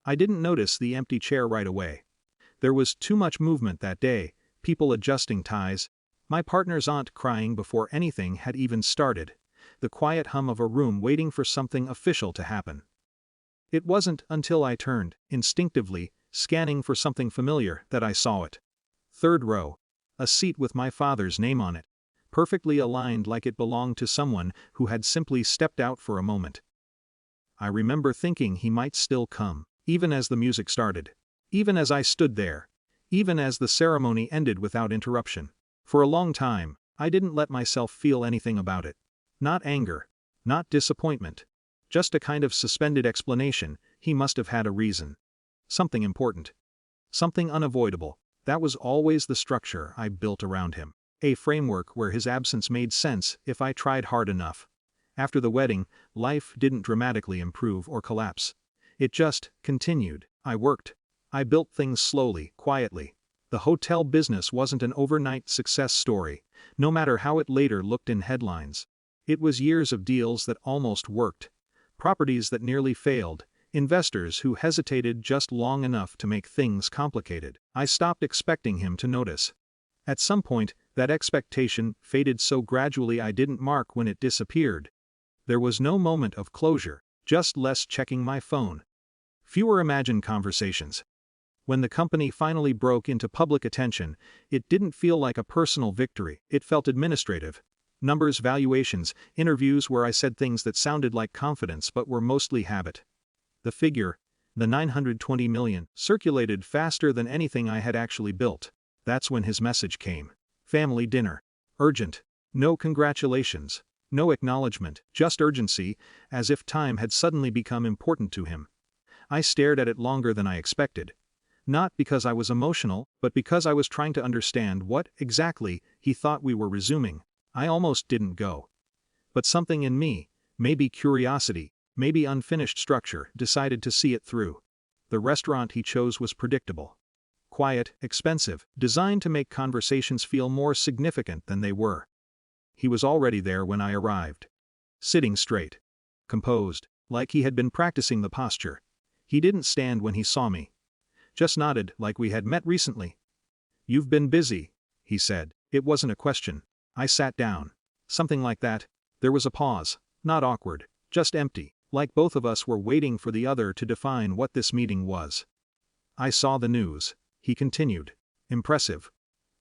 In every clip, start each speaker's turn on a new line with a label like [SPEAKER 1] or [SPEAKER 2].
[SPEAKER 1] I didn't notice the empty chair right away. There was too much movement that day, people adjusting ties, my partner's aunt crying before anything had even started, the quiet hum of a room waiting for something official to happen. It wasn't until I turned, instinctively, scanning for something familiar, that I saw it. Third row. A seat with my father's name on it, perfectly aligned like it belonged to someone who had simply stepped out for a moment. I remember thinking he might still come, even as the music started, even as I stood there, even as the ceremony ended without interruption. For a long time, I didn't let myself feel anything about it. Not anger, not disappointment. Just a kind of suspended explanation. He must have had a reason. Something important. Something unavoidable. That was always the structure I built around him. A framework where his absence made sense if I tried hard enough. After the wedding, life didn't dramatically improve or collapse. It just continued. I worked. I built things slowly, quietly. The hotel business wasn't an overnight success story, no matter how it later looked in headlines. It was years of deals that almost worked. Properties that nearly failed, investors who hesitated just long enough to make things complicated. I stopped expecting him to notice. At some point, that expectation faded so gradually I didn't mark when it disappeared. There was no moment of closure, just less checking my phone. Fewer imagined conversations. When the company finally broke into public attention, it didn't feel like a personal victory, it felt administrative. Numbers, valuations, interviews where I said things that sounded like confidence but were mostly habit. The figure, the 920 million, circulated faster than anything I had actually built. That's when his message came. Family dinner. Urgent. No congratulations. No acknowledgement, just urgency, as if time had suddenly become important to him. I stared at it longer than I expected. Not because I was emotional, but because I was trying to understand what, exactly, he thought we were resuming. I almost didn't go. But something in me, maybe curiosity, maybe unfinished structure, decided to see it through. The restaurant he chose was predictable. Quiet, expensive, designed to make conversations feel more significant than they were. He was already there when I arrived. Sitting straight. Composed, like he had been practicing the posture. He didn't stand when he saw me. Just nodded like we had met recently. "You've been busy," he said. It wasn't a question. I sat down. Something like that. There was a pause, not awkward, just empty, like both of us were waiting for the other to define what this meeting was. "I saw the news," he continued. Impressive.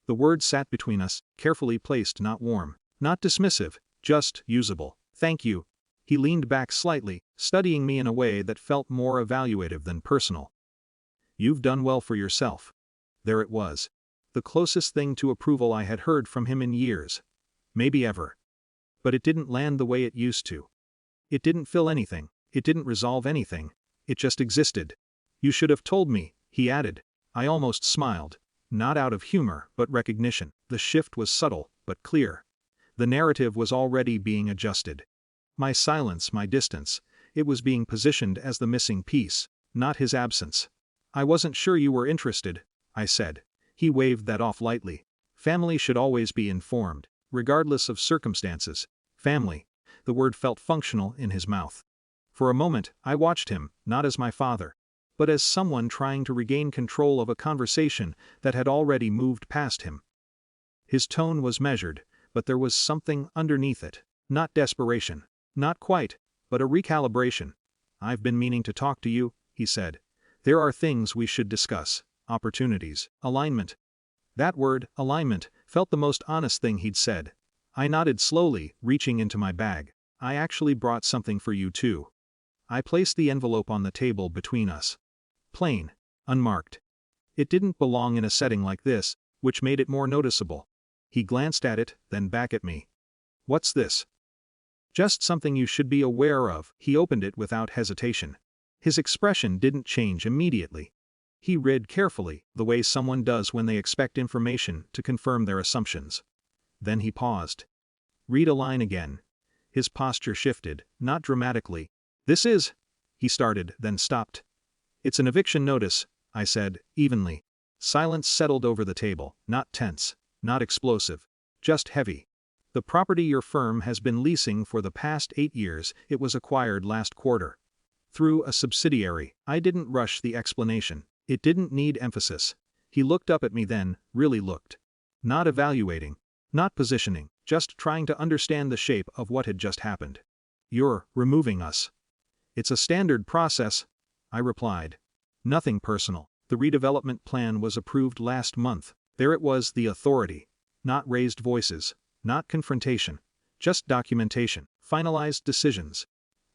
[SPEAKER 1] The words sat between us, carefully placed, not warm, not dismissive, just usable. "Thank you." He leaned back slightly, studying me in a way that felt more evaluative than personal. "You've done well for yourself." There it was. The closest thing to approval I had heard from him in years. Maybe ever. But it didn't land the way it used to. It didn't fill anything. It didn't resolve anything. It just existed. "You should have told me," he added. I almost smiled. Not out of humor, but recognition. The shift was subtle, but clear. The narrative was already being adjusted. My silence, my distance, it was being positioned as the missing piece, not his absence. "I wasn't sure you were interested," I said. He waved that off lightly. Family should always be informed, regardless of circumstances. Family. The word felt functional in his mouth. For a moment, I watched him, not as my father, but as someone trying to regain control of a conversation that had already moved past him. His tone was measured, but there was something underneath it. Not desperation. Not quite, but a recalibration. "I've been meaning to talk to you," he said. "There are things we should discuss. Opportunities, alignment." That word, alignment, felt the most honest thing he'd said. I nodded slowly, reaching into my bag. "I actually brought something for you too." I placed the envelope on the table between us. Plain, unmarked. It didn't belong in a setting like this, which made it more noticeable. He glanced at it, then back at me. "What's this?" "Just something you should be aware of." He opened it without hesitation. His expression didn't change immediately. He read carefully, the way someone does when they expect information to confirm their assumptions. Then he paused. "Read a line again." His posture shifted, not dramatically. "This is..." he started, then stopped. "It's an eviction notice," I said, evenly. Silence settled over the table, not tense, not explosive, just heavy. "The property your firm has been leasing for the past 8 years, it was acquired last quarter." Through a subsidiary. I didn't rush the explanation. It didn't need emphasis. He looked up at me then, really looked. Not evaluating. Not positioning, just trying to understand the shape of what had just happened. You're removing us. It's a standard process, I replied. Nothing personal. The redevelopment plan was approved last month. There it was, the authority. Not raised voices. Not confrontation. Just documentation. Finalized decisions.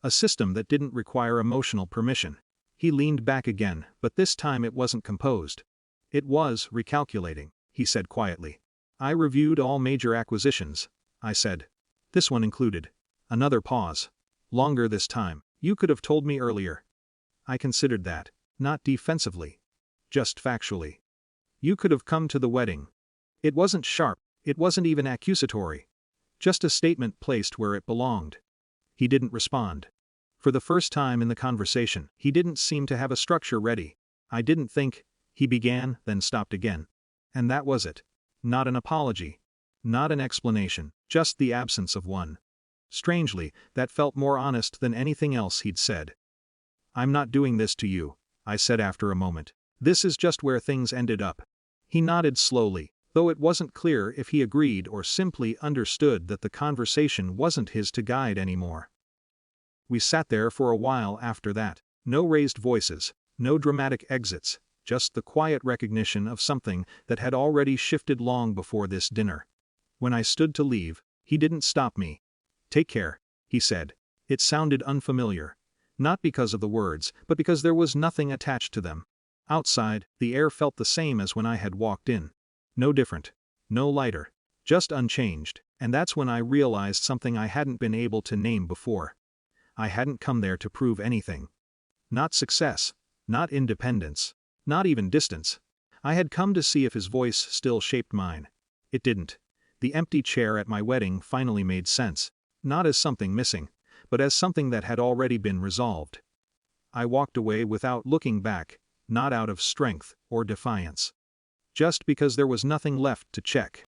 [SPEAKER 1] A system that didn't require emotional permission. He leaned back again, but this time it wasn't composed. It was recalculating, he said quietly. I reviewed all major acquisitions, I said. This one included. Another pause. Longer this time. You could have told me earlier. I considered that. Not defensively. Just factually. You could have come to the wedding. It wasn't sharp. It wasn't even accusatory. Just a statement placed where it belonged. He didn't respond. For the first time in the conversation, he didn't seem to have a structure ready. I didn't think, he began, then stopped again. And that was it. Not an apology. Not an explanation, just the absence of one. Strangely, that felt more honest than anything else he'd said. I'm not doing this to you, I said after a moment. This is just where things ended up. He nodded slowly, though it wasn't clear if he agreed or simply understood that the conversation wasn't his to guide anymore. We sat there for a while after that. No raised voices, no dramatic exits, just the quiet recognition of something that had already shifted long before this dinner. When I stood to leave, he didn't stop me. Take care, he said. It sounded unfamiliar. Not because of the words, but because there was nothing attached to them. Outside, the air felt the same as when I had walked in. No different. No lighter. Just unchanged, and that's when I realized something I hadn't been able to name before. I hadn't come there to prove anything. Not success. Not independence. Not even distance. I had come to see if his voice still shaped mine. It didn't. The empty chair at my wedding finally made sense. Not as something missing, but as something that had already been resolved. I walked away without looking back, not out of strength or defiance. Just because there was nothing left to check.